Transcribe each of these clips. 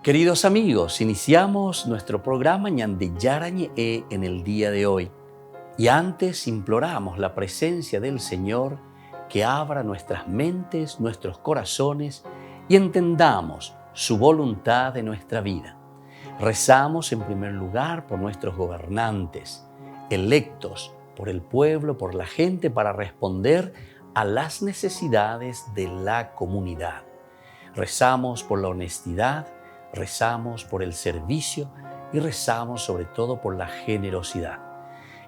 Queridos amigos, iniciamos nuestro programa Ñande Yarañe en el día de hoy. Y antes imploramos la presencia del Señor que abra nuestras mentes, nuestros corazones y entendamos su voluntad en nuestra vida. Rezamos en primer lugar por nuestros gobernantes, electos por el pueblo, por la gente, para responder a las necesidades de la comunidad. Rezamos por la honestidad, rezamos por el servicio y rezamos sobre todo por la generosidad.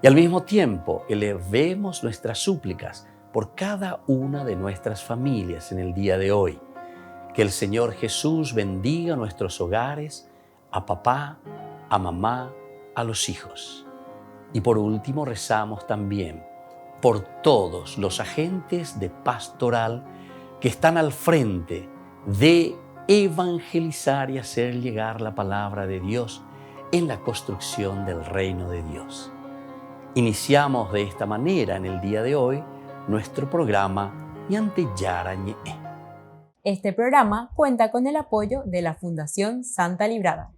Y al mismo tiempo elevemos nuestras súplicas por cada una de nuestras familias en el día de hoy. Que el Señor Jesús bendiga nuestros hogares, a papá, a mamá, a los hijos. Y por último rezamos también por todos los agentes de pastoral que están al frente de evangelizar y hacer llegar la palabra de Dios en la construcción del reino de Dios. Iniciamos de esta manera en el día de hoy nuestro programa Ñande Yarañe. Este programa cuenta con el apoyo de la Fundación Santa Librada.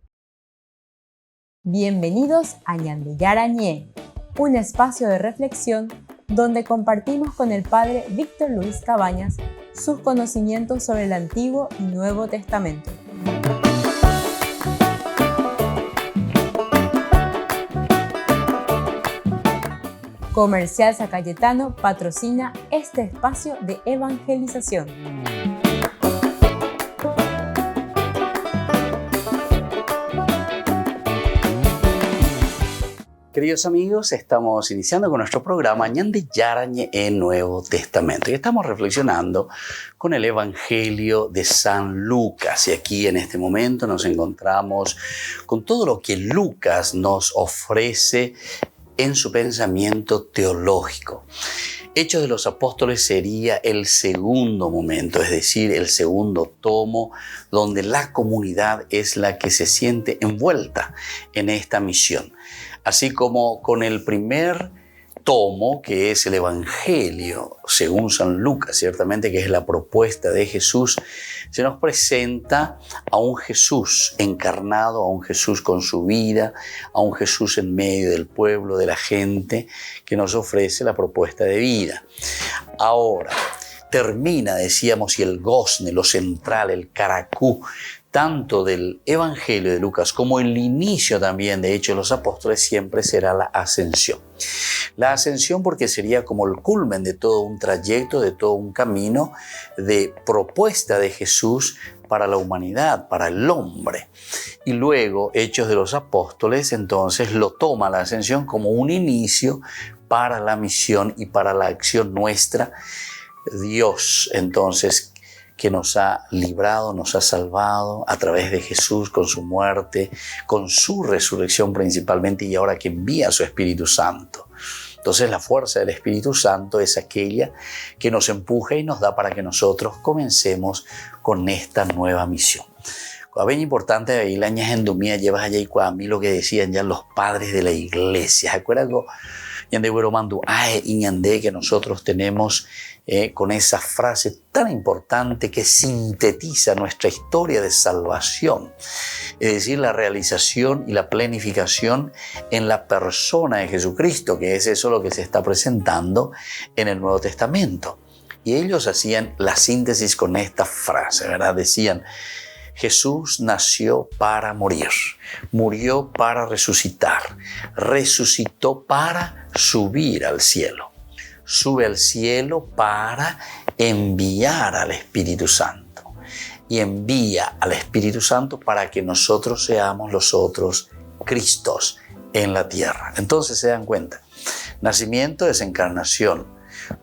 Bienvenidos a Ñande Yarañe, un espacio de reflexión donde compartimos con el Padre Víctor Luis Cabañas sus conocimientos sobre el Antiguo y Nuevo Testamento. Comercial San Cayetano patrocina este espacio de evangelización. Queridos amigos, estamos iniciando con nuestro programa Ñande Yarañe en Nuevo Testamento y estamos reflexionando con el Evangelio de San Lucas. Y aquí en este momento nos encontramos con todo lo que Lucas nos ofrece en su pensamiento teológico. Hechos de los Apóstoles sería el segundo momento, es decir, el segundo tomo, donde la comunidad es la que se siente envuelta en esta misión. Así como con el primer tomo, que es el Evangelio, según San Lucas, ciertamente que es la propuesta de Jesús, se nos presenta a un Jesús encarnado, a un Jesús con su vida, a un Jesús en medio del pueblo, de la gente, que nos ofrece la propuesta de vida. Ahora, termina, decíamos, y el gozne, lo central, el caracú, tanto del Evangelio de Lucas como el inicio también de Hechos de los Apóstoles siempre será la ascensión. La ascensión porque sería como el culmen de todo un trayecto, de todo un camino de propuesta de Jesús para la humanidad, para el hombre. Y luego Hechos de los Apóstoles entonces lo toma la ascensión como un inicio para la misión y para la acción nuestra. Dios entonces que nos ha librado, nos ha salvado a través de Jesús con su muerte, con su resurrección principalmente y ahora que envía a su Espíritu Santo. Entonces la fuerza del Espíritu Santo es aquella que nos empuja y nos da para que nosotros comencemos con esta nueva misión. Es bien importante ahí la ñagendumía llevas allá y cuando lo que decían ya los padres de la iglesia. ¿Se acuerdan que nosotros tenemos con esa frase tan importante que sintetiza nuestra historia de salvación? Es decir, la realización y la plenificación en la persona de Jesucristo, que es eso lo que se está presentando en el Nuevo Testamento. Y ellos hacían la síntesis con esta frase, ¿verdad? Decían: Jesús nació para morir, murió para resucitar, resucitó para subir al cielo, sube al cielo para enviar al Espíritu Santo y envía al Espíritu Santo para que nosotros seamos los otros Cristos en la tierra. Entonces se dan cuenta, nacimiento, desencarnación,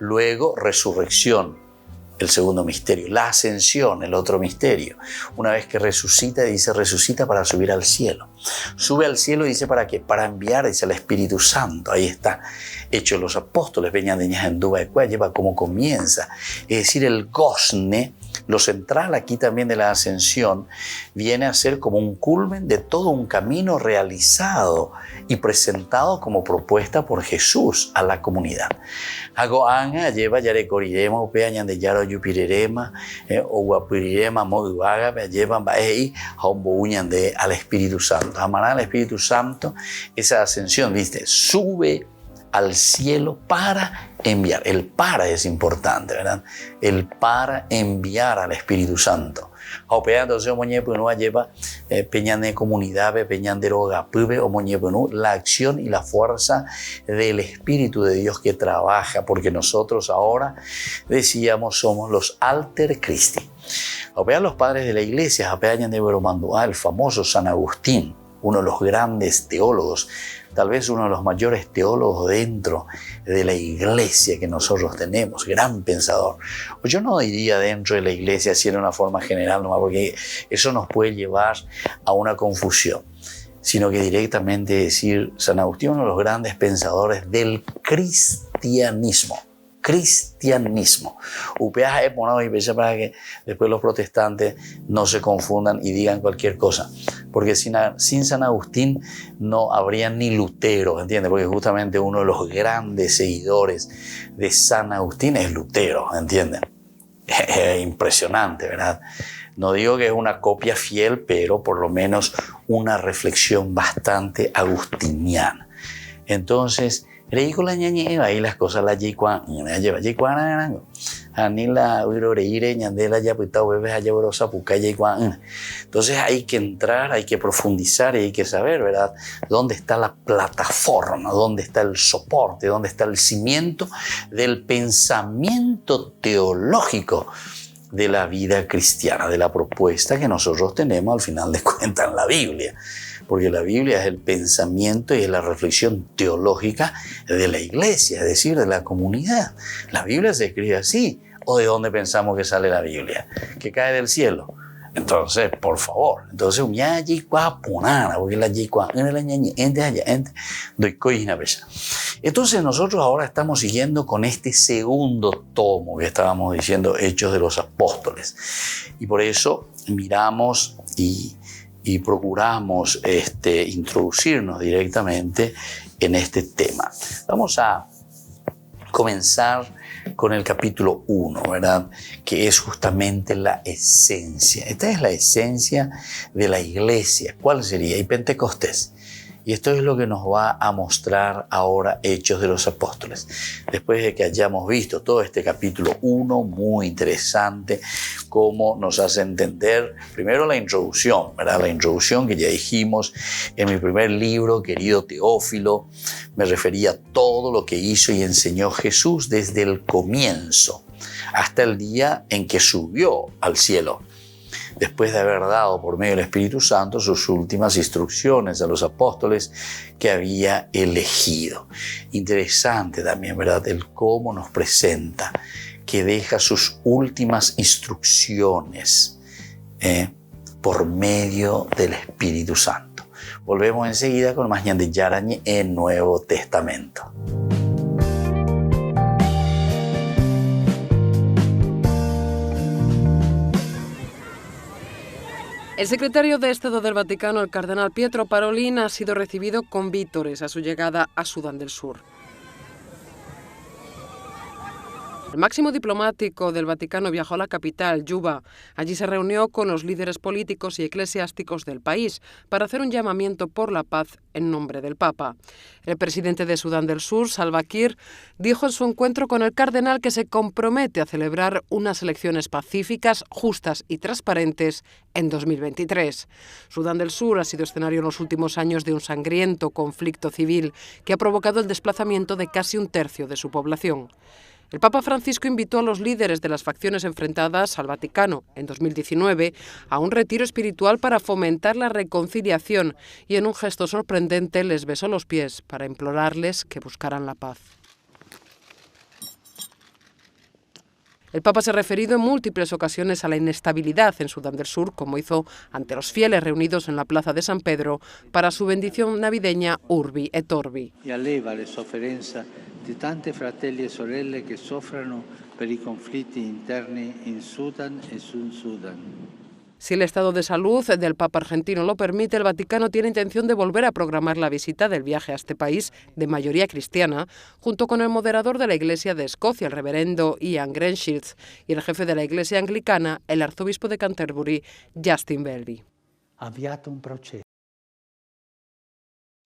luego resurrección, el segundo misterio, la ascensión, el otro misterio. Una vez que resucita, dice resucita para subir al cielo. Sube al cielo, dice para qué, para enviar, dice al Espíritu Santo. Ahí está, Hechos de los Apóstoles, venían de Ñajanduba de Cuá, lleva cómo comienza. Es decir, el gozne lo central aquí también de la ascensión viene a ser como un culmen de todo un camino realizado y presentado como propuesta por Jesús a la comunidad. Hago anga lleva yare corirema o peañan de yaro yupirerema o guapirirema moguaga llevan baei hombo uñan de al Espíritu Santo. Amarán al Espíritu Santo, esa ascensión, ¿viste? Sube al cielo para enviar. El para es importante, ¿verdad? El para enviar al Espíritu Santo. Entonces, lleva peñan de comunidad, peñan de rogapube, la acción y la fuerza del Espíritu de Dios que trabaja, porque nosotros ahora, decíamos, somos los alter Christi. Los padres de la iglesia, el famoso San Agustín, uno de los grandes teólogos, tal vez uno de los mayores teólogos dentro de la iglesia que nosotros tenemos, gran pensador. Yo no diría dentro de la iglesia, si era una forma general, nomás porque eso nos puede llevar a una confusión, sino que directamente decir San Agustín, uno de los grandes pensadores del cristianismo. Cristianismo. Para que después los protestantes no se confundan y digan cualquier cosa, porque sin San Agustín no habría ni Lutero, ¿entiendes? Porque justamente uno de los grandes seguidores de San Agustín es Lutero, ¿entienden? Impresionante, ¿verdad? No digo que es una copia fiel, pero por lo menos una reflexión bastante agustiniana. Entonces, reícola ñañeva ahí las cosas la yikwan lleva yikwan anila uiroreire ñandela ya puta bebes allá brosa puca yikwan. Entonces hay que entrar, hay que profundizar y hay que saber, ¿verdad?, dónde está la plataforma, dónde está el soporte, dónde está el cimiento del pensamiento teológico de la vida cristiana, de la propuesta que nosotros tenemos al final de cuentas en la Biblia. Porque la Biblia es el pensamiento y es la reflexión teológica de la iglesia, es decir, de la comunidad. La Biblia se escribe así. ¿O de dónde pensamos que sale la Biblia? ¿Que cae del cielo? Entonces, por favor. Entonces, entonces nosotros ahora estamos siguiendo con este segundo tomo que estábamos diciendo, Hechos de los Apóstoles. Y por eso miramos y procuramos introducirnos directamente en este tema. Vamos a comenzar con el capítulo 1, ¿verdad?, que es justamente la esencia. Esta es la esencia de la iglesia. ¿Cuál sería? Y Pentecostés. Y esto es lo que nos va a mostrar ahora Hechos de los Apóstoles. Después de que hayamos visto todo este capítulo 1, muy interesante, cómo nos hace entender, primero la introducción, ¿verdad? La introducción que ya dijimos en mi primer libro, querido Teófilo, me refería a todo lo que hizo y enseñó Jesús desde el comienzo hasta el día en que subió al cielo, después de haber dado por medio del Espíritu Santo sus últimas instrucciones a los apóstoles que había elegido. Interesante también, ¿verdad?, el cómo nos presenta, que deja sus últimas instrucciones por medio del Espíritu Santo. Volvemos enseguida con más Ñande Yarañe en Nuevo Testamento. El secretario de Estado del Vaticano, el cardenal Pietro Parolin, ha sido recibido con vítores a su llegada a Sudán del Sur. El máximo diplomático del Vaticano viajó a la capital, Yuba. Allí se reunió con los líderes políticos y eclesiásticos del país para hacer un llamamiento por la paz en nombre del Papa. El presidente de Sudán del Sur, Salva Kiir, dijo en su encuentro con el cardenal que se compromete a celebrar unas elecciones pacíficas, justas y transparentes en 2023. Sudán del Sur ha sido escenario en los últimos años de un sangriento conflicto civil que ha provocado el desplazamiento de casi un tercio de su población. El Papa Francisco invitó a los líderes de las facciones enfrentadas al Vaticano en 2019 a un retiro espiritual para fomentar la reconciliación y en un gesto sorprendente les besó los pies para implorarles que buscaran la paz. El Papa se ha referido en múltiples ocasiones a la inestabilidad en Sudán del Sur, como hizo ante los fieles reunidos en la plaza de San Pedro para su bendición navideña Urbi et Orbi. Y aleva le sofferenze di tante fratelli e sorelle che soffrono per i conflitti interni in Sudan e Sud Sudan. Si el estado de salud del Papa argentino lo permite, el Vaticano tiene intención de volver a programar la visita del viaje a este país de mayoría cristiana, junto con el moderador de la Iglesia de Escocia, el reverendo Ian Greenshills, y el jefe de la Iglesia anglicana, el arzobispo de Canterbury, Justin Welby. Avviato un proceso.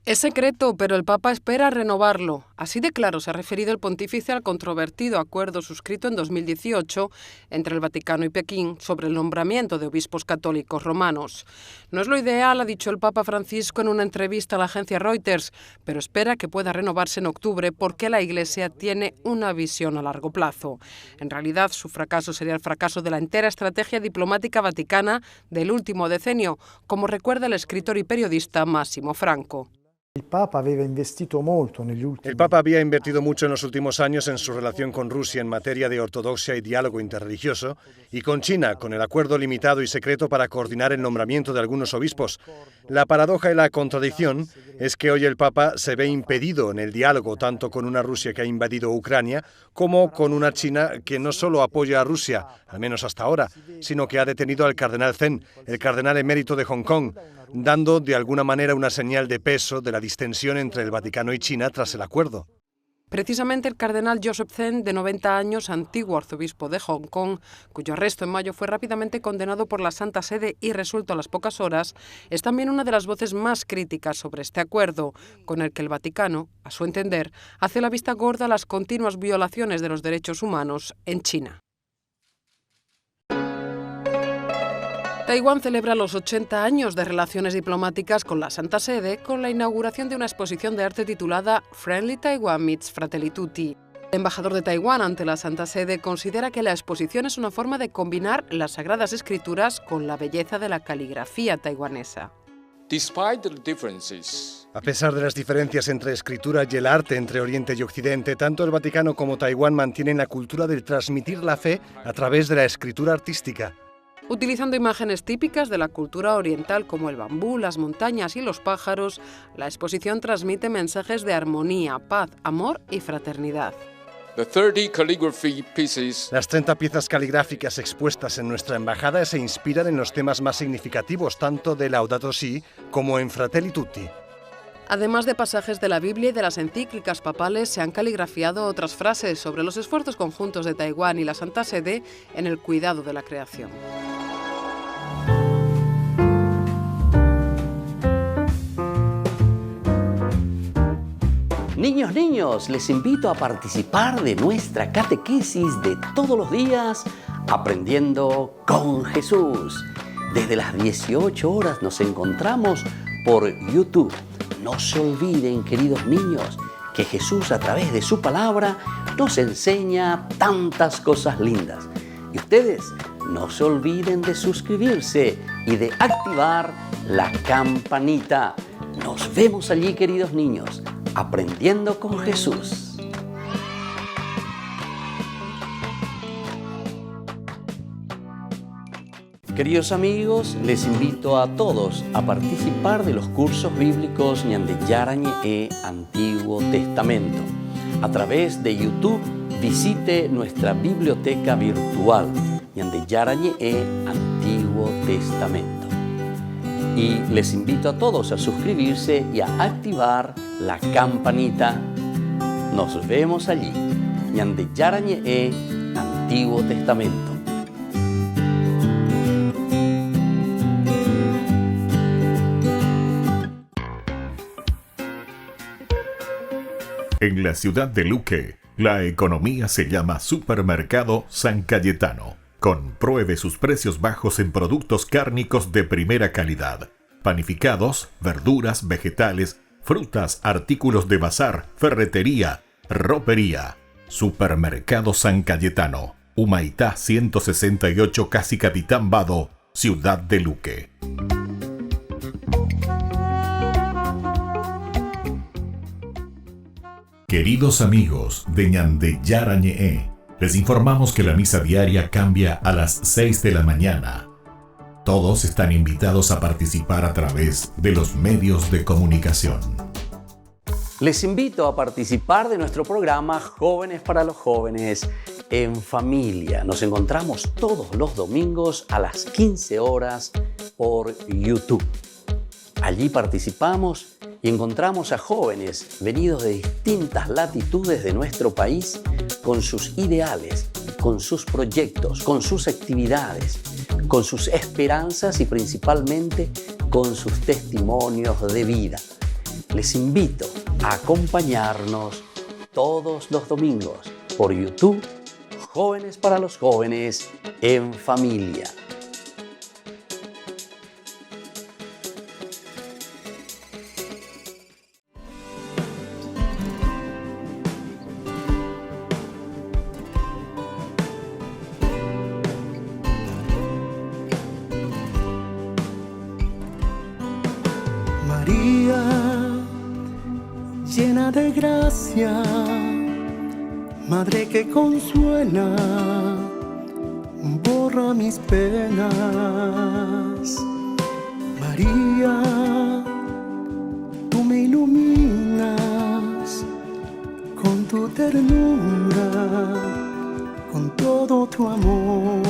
Es secreto, pero el Papa espera renovarlo. Así de claro se ha referido el pontífice al controvertido acuerdo suscrito en 2018 entre el Vaticano y Pekín sobre el nombramiento de obispos católicos romanos. No es lo ideal, ha dicho el Papa Francisco en una entrevista a la agencia Reuters, pero espera que pueda renovarse en octubre porque la Iglesia tiene una visión a largo plazo. En realidad, su fracaso sería el fracaso de la entera estrategia diplomática vaticana del último decenio, como recuerda el escritor y periodista Massimo Franco. El Papa había invertido mucho en los últimos años en su relación con Rusia en materia de ortodoxia y diálogo interreligioso, y con China, con el acuerdo limitado y secreto para coordinar el nombramiento de algunos obispos. La paradoja y la contradicción es que hoy el Papa se ve impedido en el diálogo tanto con una Rusia que ha invadido Ucrania como con una China que no solo apoya a Rusia, al menos hasta ahora, sino que ha detenido al cardenal Zen, el cardenal emérito de Hong Kong, dando de alguna manera una señal de peso de la distensión entre el Vaticano y China tras el acuerdo. Precisamente el cardenal Joseph Zen, de 90 años, antiguo arzobispo de Hong Kong, cuyo arresto en mayo fue rápidamente condenado por la Santa Sede y resuelto a las pocas horas, es también una de las voces más críticas sobre este acuerdo, con el que el Vaticano, a su entender, hace la vista gorda a las continuas violaciones de los derechos humanos en China. Taiwán celebra los 80 años de relaciones diplomáticas con la Santa Sede con la inauguración de una exposición de arte titulada Friendly Taiwan Meets Fratelli Tutti. El embajador de Taiwán ante la Santa Sede considera que la exposición es una forma de combinar las Sagradas Escrituras con la belleza de la caligrafía taiwanesa. A pesar de las diferencias entre escritura y el arte entre Oriente y Occidente, tanto el Vaticano como Taiwán mantienen la cultura de transmitir la fe a través de la escritura artística. Utilizando imágenes típicas de la cultura oriental como el bambú, las montañas y los pájaros, la exposición transmite mensajes de armonía, paz, amor y fraternidad. Las 30 piezas caligráficas expuestas en nuestra embajada se inspiran en los temas más significativos tanto de Laudato Si como en Fratelli Tutti. Además de pasajes de la Biblia y de las encíclicas papales, se han caligrafiado otras frases sobre los esfuerzos conjuntos de Taiwán y la Santa Sede en el cuidado de la creación. Niños, les invito a participar de nuestra catequesis de todos los días, Aprendiendo con Jesús. Desde las 18 horas nos encontramos por YouTube. No se olviden, queridos niños, que Jesús a través de su palabra nos enseña tantas cosas lindas. Y ustedes no se olviden de suscribirse y de activar la campanita. Nos vemos allí, queridos niños, Aprendiendo con Jesús. Queridos amigos, les invito a todos a participar de los cursos bíblicos Ñande Yarañe e Antiguo Testamento. A través de YouTube, visite nuestra biblioteca virtual Ñande Yarañe e Antiguo Testamento. Y les invito a todos a suscribirse y a activar la campanita. Nos vemos allí, Ñande Yarañe e Antiguo Testamento. En la ciudad de Luque, la economía se llama Supermercado San Cayetano. Compruebe sus precios bajos en productos cárnicos de primera calidad. Panificados, verduras, vegetales, frutas, artículos de bazar, ferretería, ropería. Supermercado San Cayetano, Humaitá 168, Casi Capitán Vado, ciudad de Luque. Queridos amigos de Ñande Yarañe, les informamos que la misa diaria cambia a las 6 de la mañana. Todos están invitados a participar a través de los medios de comunicación. Les invito a participar de nuestro programa Jóvenes para los Jóvenes, en familia. Nos encontramos todos los domingos a las 15 horas por YouTube. Allí participamos y encontramos a jóvenes venidos de distintas latitudes de nuestro país con sus ideales, con sus proyectos, con sus actividades, con sus esperanzas y principalmente con sus testimonios de vida. Les invito a acompañarnos todos los domingos por YouTube, Jóvenes para los Jóvenes en Familia. María, llena de gracia, Madre que consuela, borra mis penas. María, tú me iluminas con tu ternura, con todo tu amor.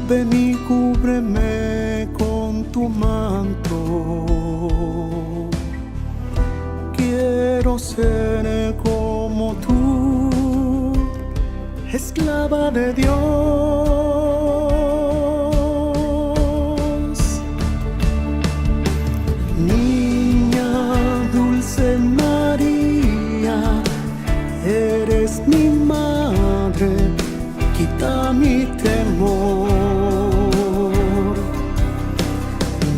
Ven y cúbreme con tu manto. Quiero ser como tú, esclava de Dios. Niña dulce María, eres mi madre, quita mi temor.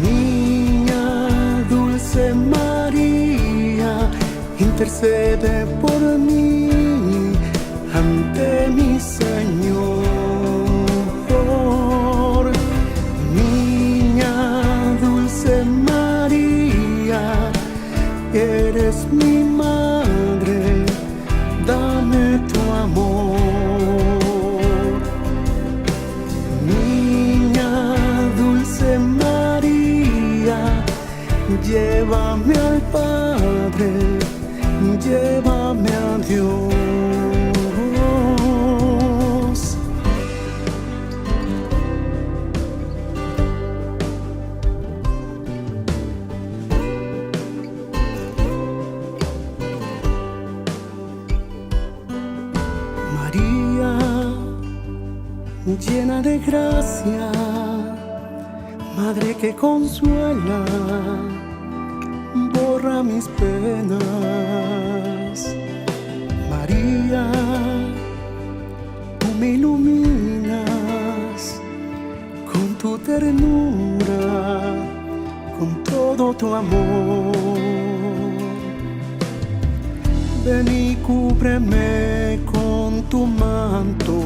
Niña dulce María, intercede por mí ante mi Señor. Niña dulce María, eres mi madre, dame tu amor. Niña dulce María, llévame al Padre, llévame a Dios. María, llena de gracia, Madre que consuela, borra mis penas. María, tú me iluminas con tu ternura, con todo tu amor. Ven y cúbreme con tu manto.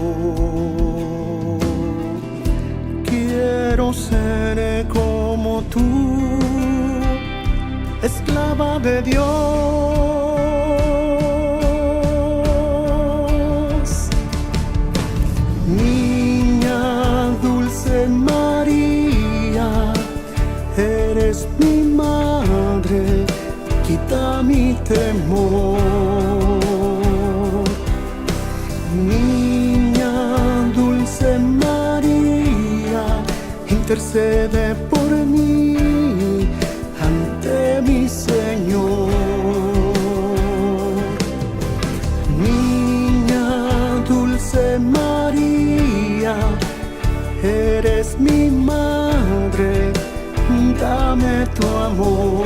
Quiero ser como tú, esclava de Dios. Niña dulce María, eres mi madre, quita mi temor. Niña dulce María, intercede por mí ante mi Señor. Niña dulce María, eres mi madre, dame tu amor.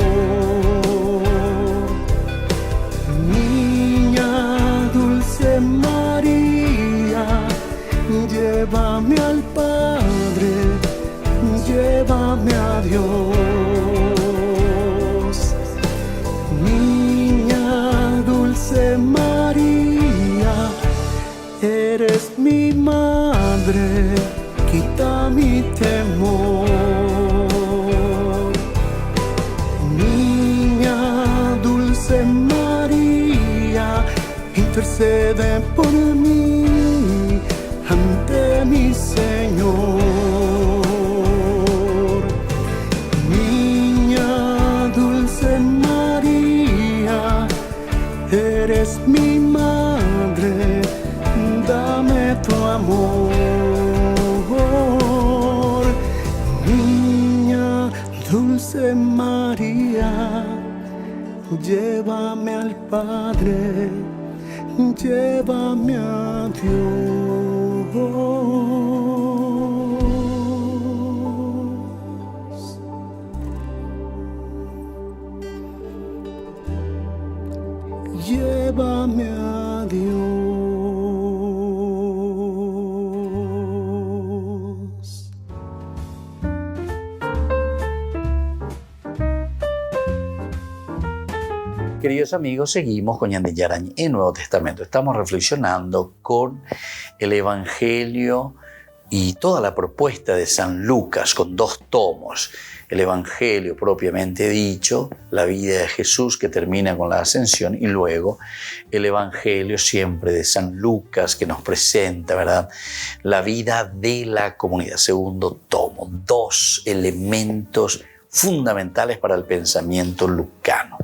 Niña dulce María, llévame al Padre, llévame a Dios. Niña dulce María, eres mi madre, quita mi temor. Niña dulce María, intercede por mí ante mi Señor. Niña dulce María, eres mi madre, Dulce María, llévame al Padre, llévame a Dios. Llévame a Dios. Queridos amigos, seguimos con Ñande Yarañe en Nuevo Testamento. Estamos reflexionando con el Evangelio y toda la propuesta de San Lucas con 2 tomos. El Evangelio propiamente dicho, la vida de Jesús que termina con la ascensión, y luego el Evangelio siempre de San Lucas que nos presenta, ¿verdad?, la vida de la comunidad. Segundo tomo, 2 elementos fundamentales para el pensamiento lucano.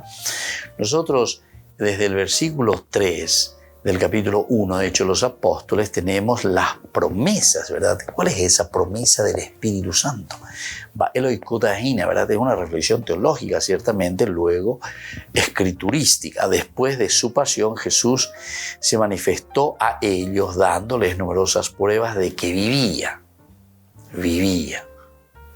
Nosotros, desde el versículo 3 del capítulo 1 de Hechos de los Apóstoles, tenemos las promesas, ¿verdad? ¿Cuál es esa promesa del Espíritu Santo? ¿Verdad? Es una reflexión teológica, ciertamente, luego escriturística. Después de su pasión, Jesús se manifestó a ellos dándoles numerosas pruebas de que vivía.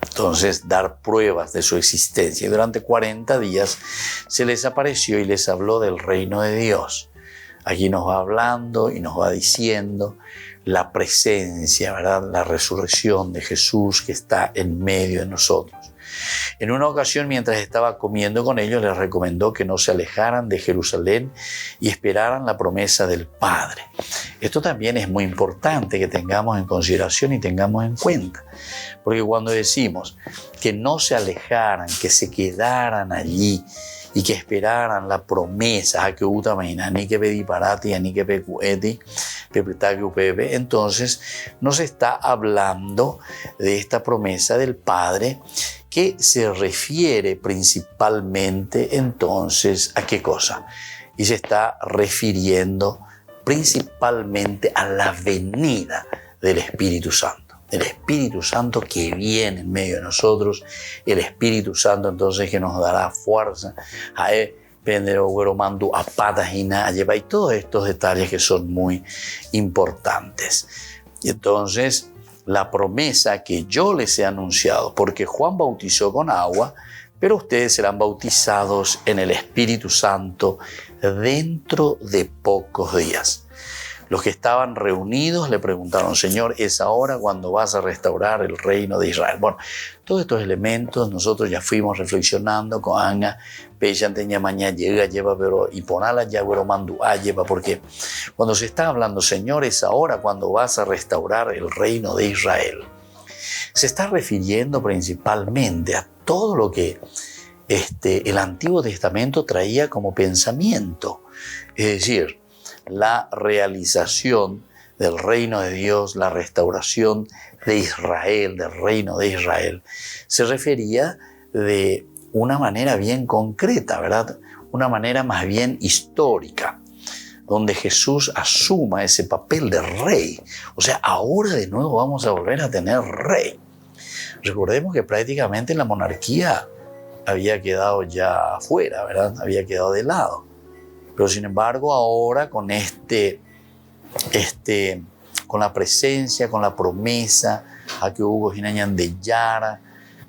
Entonces, dar pruebas de su existencia. Y durante 40 días se les apareció y les habló del reino de Dios. Aquí nos va hablando y nos va diciendo la presencia, ¿verdad?, la resurrección de Jesús que está en medio de nosotros. En una ocasión, mientras estaba comiendo con ellos, les recomendó que no se alejaran de Jerusalén y esperaran la promesa del Padre. Esto también es muy importante que tengamos en consideración y tengamos en cuenta. Porque cuando decimos que no se alejaran, que se quedaran allí y que esperaran la promesa, a que utamaina, ni que pedi parati, ni que pecueti, pepe, entonces nos está hablando de esta promesa del Padre que se refiere principalmente entonces a qué cosa. Y se está refiriendo principalmente a la venida del Espíritu Santo. El Espíritu Santo que viene en medio de nosotros, el Espíritu Santo entonces que nos dará fuerza, y todos estos detalles que son muy importantes. Y entonces la promesa que yo les he anunciado, porque Juan bautizó con agua, pero ustedes serán bautizados en el Espíritu Santo dentro de pocos días. Los que estaban reunidos le preguntaron: Señor, ¿es ahora cuando vas a restaurar el reino de Israel? Bueno, todos estos elementos nosotros ya fuimos reflexionando con Anga, Peyanteña Mañana llega, lleva, pero y ponala ya, pero mandu lleva, porque cuando se está hablando, Señor, ¿es ahora cuando vas a restaurar el reino de Israel? Se está refiriendo principalmente a todo lo que el Antiguo Testamento traía como pensamiento, es decir, la realización del reino de Dios, la restauración de Israel, del reino de Israel, se refería de una manera bien concreta, ¿verdad? Una manera más bien histórica, donde Jesús asuma ese papel de rey. O sea, ahora de nuevo vamos a volver a tener rey. Recordemos que prácticamente la monarquía había quedado ya afuera, ¿verdad? Había quedado de lado. Pero sin embargo ahora con con la presencia, con la promesa, a que hubo Ñande Yara,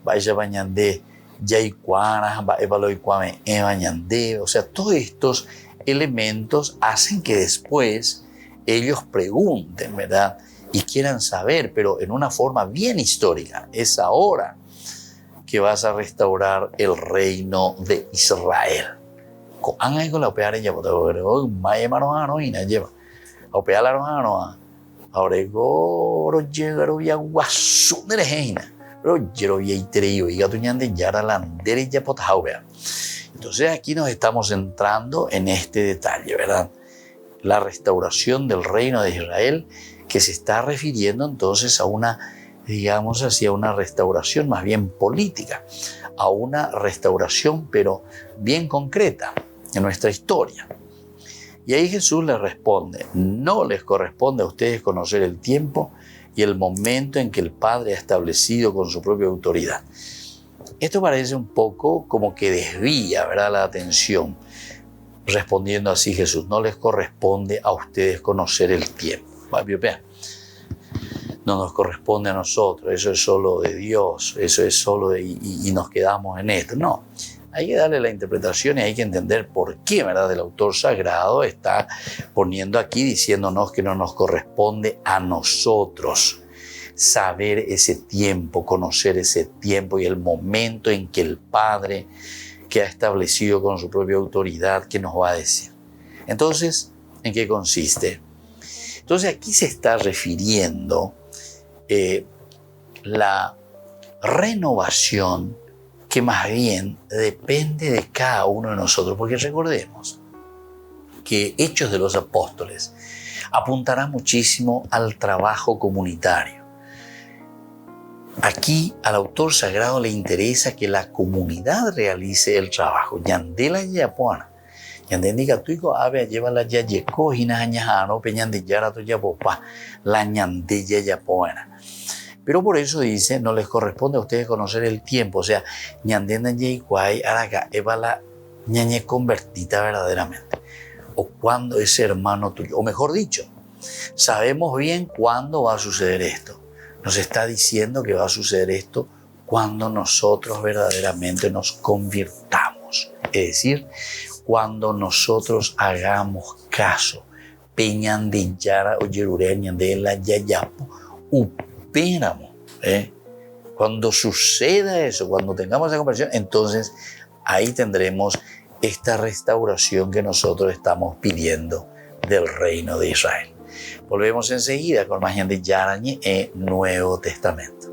vaya bañande Yaicuara, Evaloicuame Ebañande, o sea, todos estos elementos hacen que después ellos pregunten, ¿verdad? Y quieran saber, pero en una forma bien histórica. Es ahora que vas a restaurar el reino de Israel. Angai con la opear ella, pero maya marojano y na lleva. Opear la rojano, ahora go llegaron ya guasu de reina. Pero yo ya itreo y gatuñande ya la landere ya pothaubea. Entonces aquí nos estamos entrando en este detalle, ¿verdad? La restauración del reino de Israel, que se está refiriendo entonces a una, digamos así, a una restauración más bien política, a una restauración pero bien concreta en nuestra historia. Y ahí Jesús les responde: no les corresponde a ustedes conocer el tiempo y el momento en que el Padre ha establecido con su propia autoridad. Esto parece un poco como que desvía, ¿verdad?, la atención. Respondiendo así Jesús: no les corresponde a ustedes conocer el tiempo. No nos corresponde a nosotros, eso es solo de Dios, eso es solo y nos quedamos en esto. No, hay que darle la interpretación y hay que entender por qué, ¿verdad?, el autor sagrado está poniendo aquí, diciéndonos que no nos corresponde a nosotros saber ese tiempo, conocer ese tiempo y el momento en que el Padre, que ha establecido con su propia autoridad, que nos va a decir. Entonces, ¿en qué consiste? Entonces aquí se está refiriendo la renovación que más bien depende de cada uno de nosotros, porque recordemos que Hechos de los Apóstoles apuntará muchísimo al trabajo comunitario. Aquí al autor sagrado le interesa que la comunidad realice el trabajo. Yandela yapuana. Yandendiga tuico ave lleva la yayeco hinañajano peñandillara to yapopa la ñandella yapuana. Pero por eso dice, no les corresponde a ustedes conocer el tiempo. O sea, ñandenda yeicuay araga eva la ñañe convertida verdaderamente. O cuando ese hermano tuyo, o mejor dicho, sabemos bien cuándo va a suceder esto. Nos está diciendo que va a suceder esto cuando nosotros verdaderamente nos convirtamos. Es decir, cuando nosotros hagamos caso. Peñandillara o yerureña de la yayapo upéramo. Cuando suceda eso, cuando tengamos esa conversión, entonces ahí tendremos esta restauración que nosotros estamos pidiendo del reino de Israel. Volvemos enseguida con más Ñande Yarañe en Nuevo Testamento.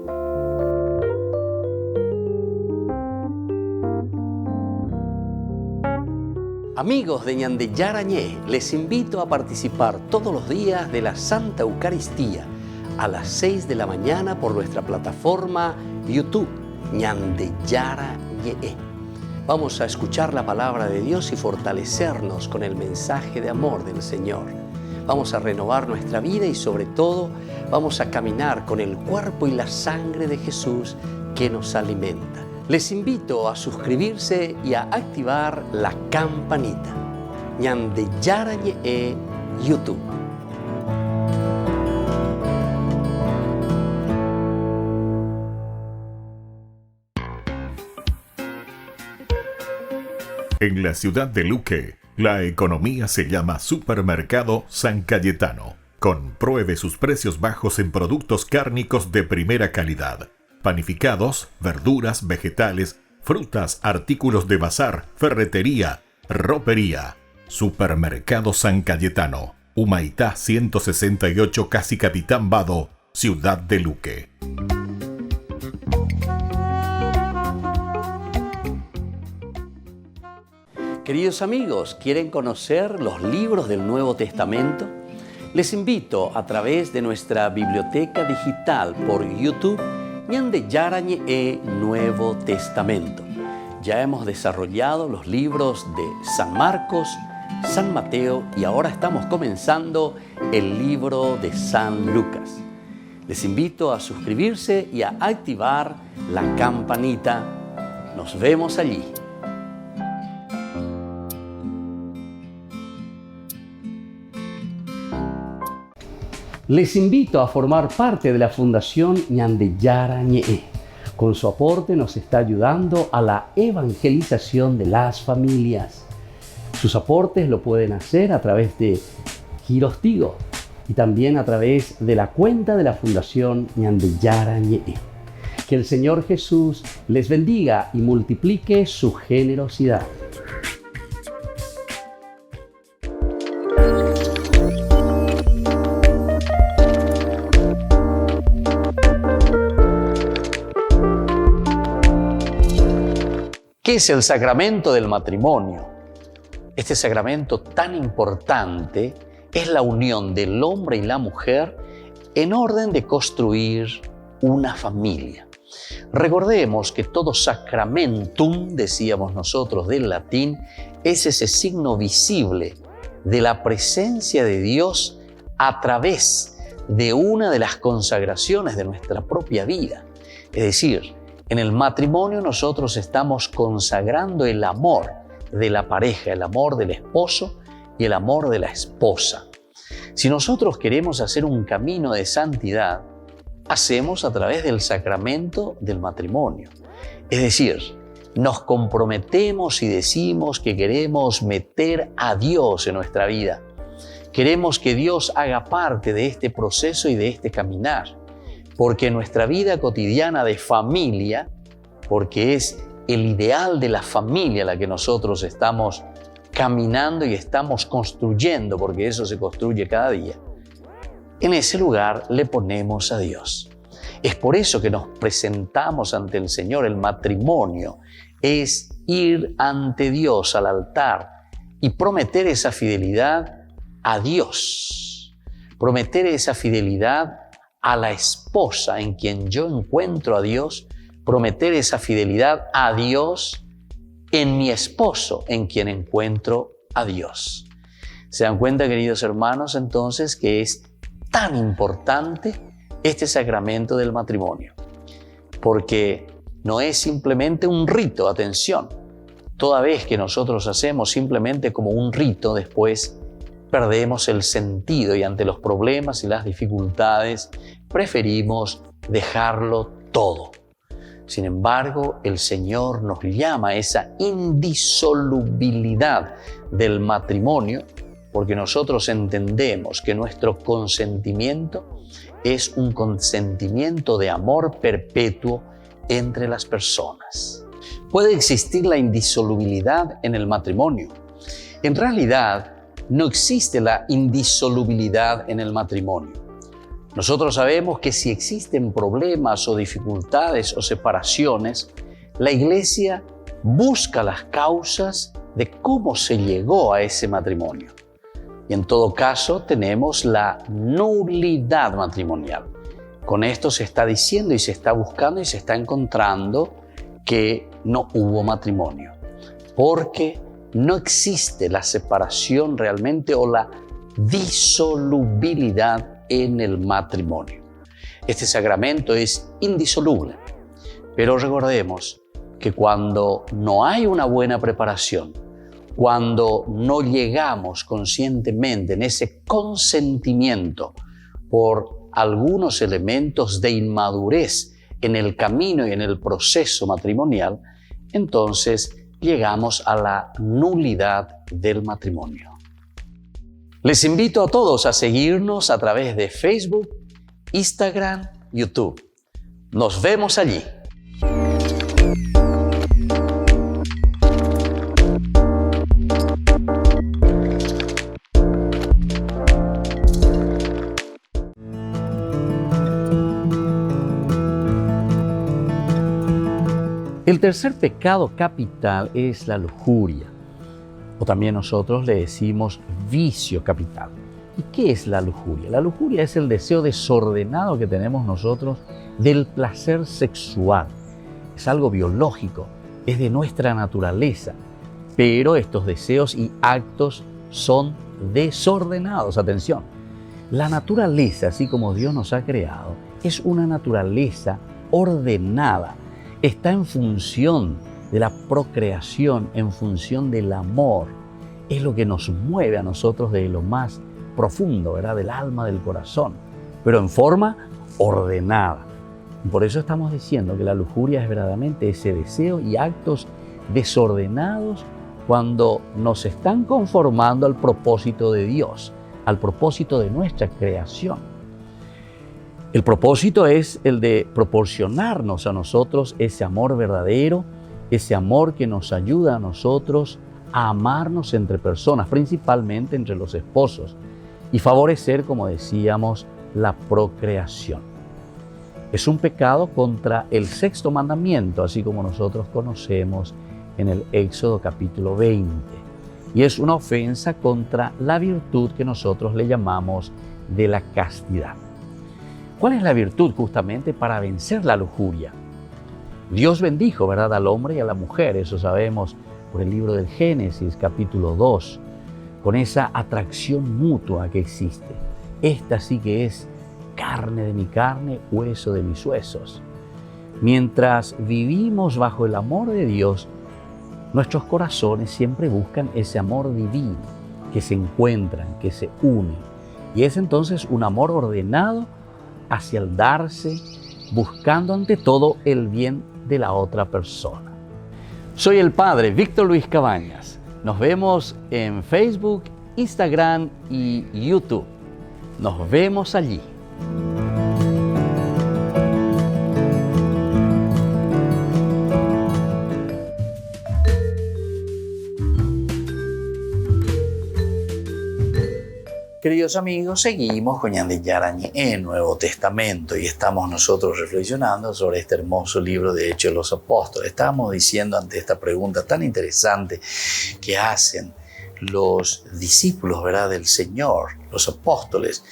Amigos de Ñande Yarañe, les invito a participar todos los días de la Santa Eucaristía a las 6 de la mañana por nuestra plataforma YouTube Ñande Yarañe. Vamos a escuchar la palabra de Dios y fortalecernos con el mensaje de amor del Señor. Vamos a renovar nuestra vida y sobre todo vamos a caminar con el cuerpo y la sangre de Jesús que nos alimenta. Les invito a suscribirse y a activar la campanita. Ñande Yarañe YouTube. En la ciudad de Luque, la economía se llama Supermercado San Cayetano. Compruebe sus precios bajos en productos cárnicos de primera calidad. Panificados, verduras, vegetales, frutas, artículos de bazar, ferretería, ropería. Supermercado San Cayetano. Humaitá 168, Casi Capitán Vado, ciudad de Luque. Queridos amigos, ¿quieren conocer los libros del Nuevo Testamento? Les invito a través de nuestra biblioteca digital por YouTube, Ñande Yarañe Nuevo Testamento. Ya hemos desarrollado los libros de San Marcos, San Mateo y ahora estamos comenzando el libro de San Lucas. Les invito a suscribirse y a activar la campanita. Nos vemos allí. Les invito a formar parte de la Fundación Ñande Yarañe. Con su aporte nos está ayudando a la evangelización de las familias. Sus aportes lo pueden hacer a través de Giros Tigo y también a través de la cuenta de la Fundación Ñande Yarañe. Que el Señor Jesús les bendiga y multiplique su generosidad. ¿Qué es el sacramento del matrimonio? Este sacramento tan importante es la unión del hombre y la mujer en orden de construir una familia. Recordemos que todo sacramentum, decíamos nosotros del latín, es ese signo visible de la presencia de Dios a través de una de las consagraciones de nuestra propia vida. Es decir, En el matrimonio nosotros estamos consagrando el amor de la pareja, el amor del esposo y el amor de la esposa. Si nosotros queremos hacer un camino de santidad, hacemos a través del sacramento del matrimonio. Es decir, nos comprometemos y decimos que queremos meter a Dios en nuestra vida. Queremos que Dios haga parte de este proceso y de este caminar, porque nuestra vida cotidiana de familia, porque es el ideal de la familia la que nosotros estamos caminando y estamos construyendo, porque eso se construye cada día, en ese lugar le ponemos a Dios. Es por eso que nos presentamos ante el Señor. El matrimonio es ir ante Dios al altar y prometer esa fidelidad a Dios, prometer esa fidelidad a la esposa en quien yo encuentro a Dios, prometer esa fidelidad a Dios en mi esposo en quien encuentro a Dios. ¿Se dan cuenta, queridos hermanos, entonces que es tan importante este sacramento del matrimonio? Porque no es simplemente un rito, atención. Toda vez que nosotros hacemos simplemente como un rito, después perdemos el sentido y ante los problemas y las dificultades preferimos dejarlo todo. Sin embargo, el Señor nos llama a esa indisolubilidad del matrimonio, porque nosotros entendemos que nuestro consentimiento es un consentimiento de amor perpetuo entre las personas. Puede existir la indisolubilidad en el matrimonio. En realidad, no existe la indisolubilidad en el matrimonio. Nosotros sabemos que si existen problemas o dificultades o separaciones, la Iglesia busca las causas de cómo se llegó a ese matrimonio. Y en todo caso tenemos la nulidad matrimonial. Con esto se está diciendo y se está buscando y se está encontrando que no hubo matrimonio, porque no existe la separación realmente o la disolubilidad en el matrimonio. Este sacramento es indisoluble, pero recordemos que cuando no hay una buena preparación, cuando no llegamos conscientemente en ese consentimiento por algunos elementos de inmadurez en el camino y en el proceso matrimonial, entonces llegamos a la nulidad del matrimonio. Les invito a todos a seguirnos a través de Facebook, Instagram, YouTube. Nos vemos allí. El tercer pecado capital es la lujuria, o también nosotros le decimos vicio capital. ¿Y qué es la lujuria? La lujuria es el deseo desordenado que tenemos nosotros del placer sexual. Es algo biológico, es de nuestra naturaleza, pero estos deseos y actos son desordenados. Atención, la naturaleza, así como Dios nos ha creado, es una naturaleza ordenada. Está en función de la procreación, en función del amor. Es lo que nos mueve a nosotros de lo más profundo, ¿verdad? Del alma, del corazón, pero en forma ordenada. Y por eso estamos diciendo que la lujuria es verdaderamente ese deseo y actos desordenados cuando nos están conformando al propósito de Dios, al propósito de nuestra creación. El propósito es el de proporcionarnos a nosotros ese amor verdadero, ese amor que nos ayuda a nosotros a amarnos entre personas, principalmente entre los esposos, y favorecer, como decíamos, la procreación. Es un pecado contra el sexto mandamiento, así como nosotros conocemos en el Éxodo capítulo 20, y es una ofensa contra la virtud que nosotros le llamamos de la castidad. ¿Cuál es la virtud justamente para vencer la lujuria? Dios bendijo, ¿verdad?, al hombre y a la mujer, eso sabemos por el libro del Génesis, capítulo 2, con esa atracción mutua que existe. Esta sí que es carne de mi carne, hueso de mis huesos. Mientras vivimos bajo el amor de Dios, nuestros corazones siempre buscan ese amor divino, que se encuentran, que se unen. Y es entonces un amor ordenado hacia el darse, buscando ante todo el bien de la otra persona. Soy el Padre Víctor Luis Cabañas. Nos vemos en Facebook, Instagram y YouTube. Nos vemos allí. Queridos amigos, seguimos con Ñande Yarañe en el Nuevo Testamento y estamos nosotros reflexionando sobre este hermoso libro de Hechos de los Apóstoles. Estábamos diciendo ante esta pregunta tan interesante que hacen los discípulos, ¿verdad?, del Señor, los apóstoles.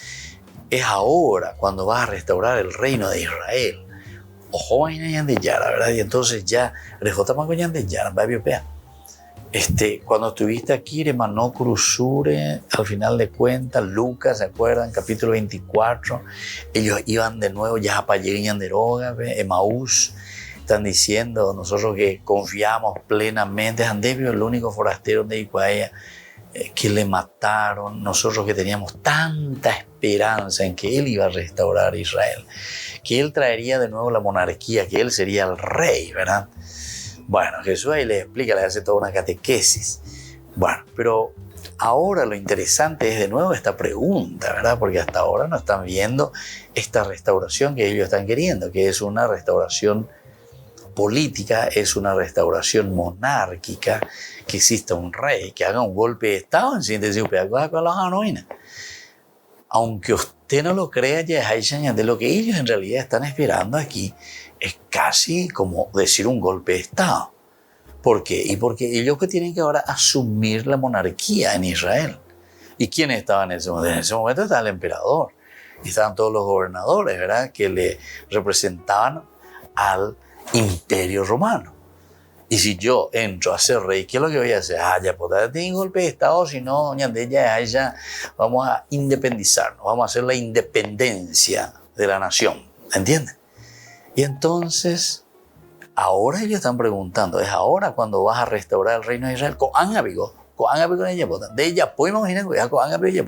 Es ahora cuando vas a restaurar el reino de Israel. Ojo, Ñande Yara, ¿verdad? Y entonces ya, rejotamos con Ñande Yara, va a Biopea. Cuando estuviste aquí, Remanó Cruzure, al final de cuentas, Lucas, ¿se acuerdan? Capítulo 24, ellos iban de nuevo ya para llegar de Roga, Emaús, están diciendo nosotros que confiamos plenamente, Andebio, el único forastero de Icuaya, que le mataron, nosotros que teníamos tanta esperanza en que él iba a restaurar Israel, que él traería de nuevo la monarquía, que él sería el rey, ¿verdad? Bueno, Jesús ahí les explica, les hace toda una catequesis. Bueno, pero ahora lo interesante es de nuevo esta pregunta, ¿verdad? Porque hasta ahora no están viendo esta restauración que ellos están queriendo, que es una restauración política, es una restauración monárquica, que exista un rey, que haga un golpe de Estado en síntesis, aunque usted no lo crea, ya de lo que ellos en realidad están esperando aquí es casi como decir un golpe de Estado. ¿Por qué? Y porque ellos que tienen que ahora asumir la monarquía en Israel. ¿Y quiénes estaban en ese momento? En ese momento estaba el emperador. Y estaban todos los gobernadores, ¿verdad?, que le representaban al imperio romano. Y si yo entro a ser rey, ¿qué es lo que voy a hacer? Ya podrá tener un golpe de Estado, si no, ya vamos a independizarnos, vamos a hacer la independencia de la nación. ¿Entienden? Y entonces, ahora ellos están preguntando, es ahora cuando vas a restaurar el reino de Israel. De ella podemos imaginar que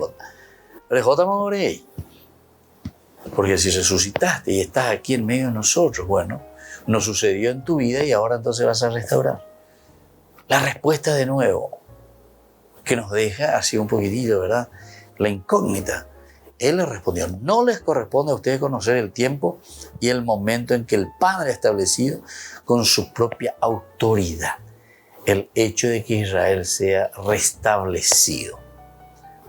porque si resucitaste y estás aquí en medio de nosotros, bueno, no sucedió en tu vida y ahora entonces vas a restaurar. La respuesta de nuevo, que nos deja así un poquitito, ¿verdad?, la incógnita. Él les respondió, no les corresponde a ustedes conocer el tiempo y el momento en que el Padre ha establecido con su propia autoridad el hecho de que Israel sea restablecido.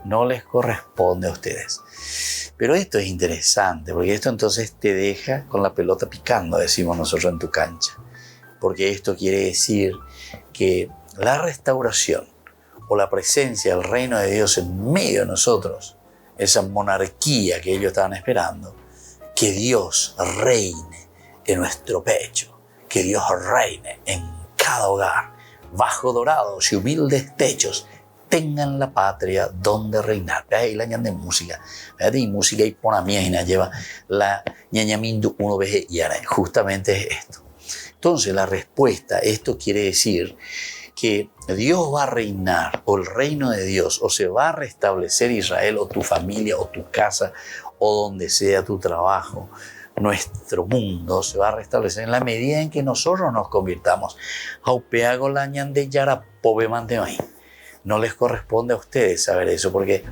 No les corresponde a ustedes. Pero esto es interesante, porque esto entonces te deja con la pelota picando, decimos nosotros en tu cancha. Porque esto quiere decir que la restauración o la presencia del reino de Dios en medio de nosotros, esa monarquía que ellos estaban esperando, que Dios reine en nuestro pecho, que Dios reine en cada hogar, bajo dorados y humildes techos, tengan la patria donde reinar. Ahí la ñan de música, y música y pon a mí y lleva la ñañamindu uno veje y ahora justamente es esto. Entonces la respuesta, esto quiere decir que Dios va a reinar, o el reino de Dios, o se va a restablecer Israel, o tu familia, o tu casa, o donde sea tu trabajo, nuestro mundo se va a restablecer en la medida en que nosotros nos convirtamos. No les corresponde a ustedes saber eso, porque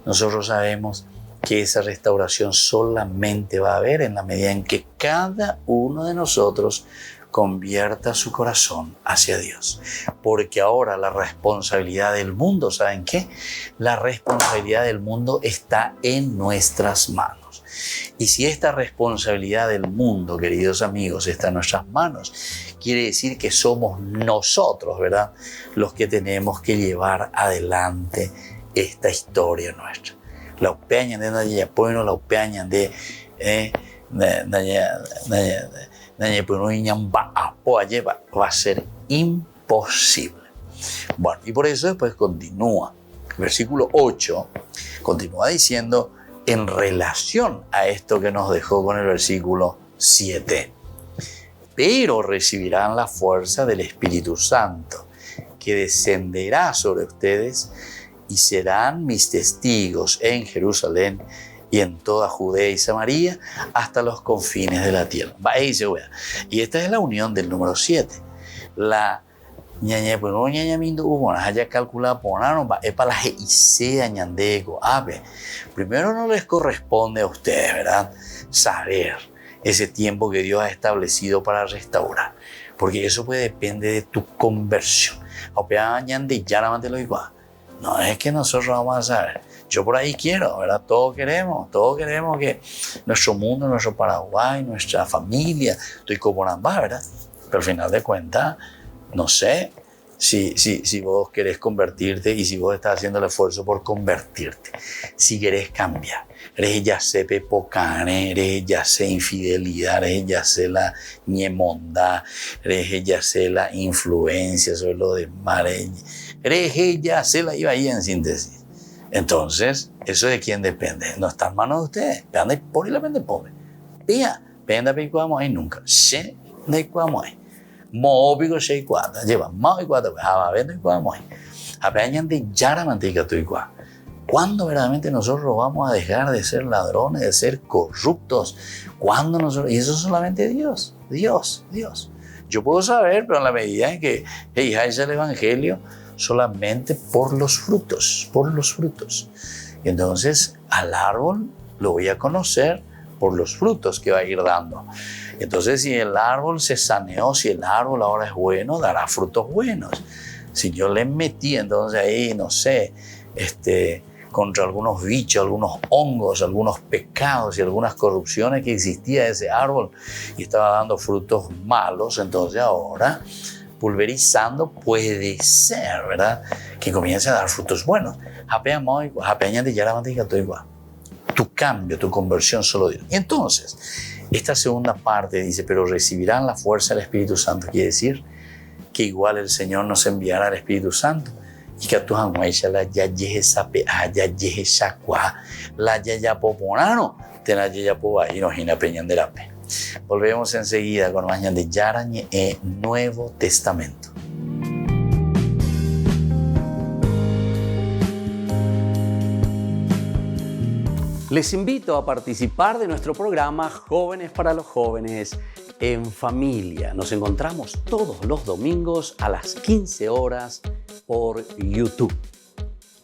nosotros sabemos que esa restauración solamente va a haber en la medida en que cada uno de nosotros convierta su corazón hacia Dios. Porque ahora la responsabilidad del mundo, ¿saben qué? La responsabilidad del mundo está en nuestras manos. Y si esta responsabilidad del mundo, queridos amigos, está en nuestras manos, quiere decir que somos nosotros, ¿verdad?, los que tenemos que llevar adelante esta historia nuestra. La upeaña de Naya Pueblo, la upeaña de va a ser imposible. Bueno, y por eso después continúa. Versículo 8 continúa diciendo en relación a esto que nos dejó con el versículo 7. pero recibirán la fuerza del Espíritu Santo, que descenderá sobre ustedes y serán mis testigos en Jerusalén y en toda Judea y Samaria hasta los confines de la tierra. Y esta es la unión del número 7. La ñaña pues no ñaña mindo hubo haya calculado ponaron es para la isea ñandego ave. Primero no les corresponde a ustedes, ¿verdad?, saber ese tiempo que Dios ha establecido para restaurar, porque eso pues depende de tu conversión. No es que nosotros vamos a saber. Yo por ahí quiero, ¿verdad? Todos queremos que nuestro mundo, nuestro Paraguay, nuestra familia, estoy como Nambá, ¿verdad? Pero al final de cuentas, no sé si vos querés convertirte y si vos estás haciendo el esfuerzo por convertirte, si querés cambiar. Eres ya sé pepocane, eres ya sé infidelidad, eres ya sé la ñemonda, eres ya sé la influencia sobre lo demás, eres ya sé la iba ahí en síntesis. Entonces, ¿eso de quién depende? No está en manos de ustedes. Vean de por y la vende pobre. Vea, venda picuamos ahí nunca. Se de cuamos ahí. Mópico se cuata. Lleva más y cuata. Java vende y cuamos ahí. Apeñan de yara mantica tu igual. ¿Cuándo verdaderamente nosotros vamos a dejar de ser ladrones, de ser corruptos? ¿Cuándo nosotros? Y eso es solamente Dios. Dios. Yo puedo saber, pero en la medida en que es el Evangelio, solamente por los frutos. Y entonces al árbol lo voy a conocer por los frutos que va a ir dando. Entonces, si el árbol se saneó, si el árbol ahora es bueno, dará frutos buenos. Si yo le metí entonces ahí, no sé, contra algunos bichos, algunos hongos, algunos pecados y algunas corrupciones que existía ese árbol y estaba dando frutos malos, entonces ahora pulverizando puede ser, ¿verdad?, que comience a dar frutos buenos. Tu cambio, tu conversión solo Dios. Y entonces, esta segunda parte dice, pero recibirán la fuerza del Espíritu Santo. Quiere decir que igual el Señor nos enviará al Espíritu Santo y que a tu hanguaisha la yayeje sape, yayeje shakwa, la yayapoponano, te la yayapoba y nos hina peñanderape. Volvemos enseguida con más de Yarañe e Nuevo Testamento. Les invito a participar de nuestro programa Jóvenes para los Jóvenes en Familia. Nos encontramos todos los domingos a las 15 horas por YouTube.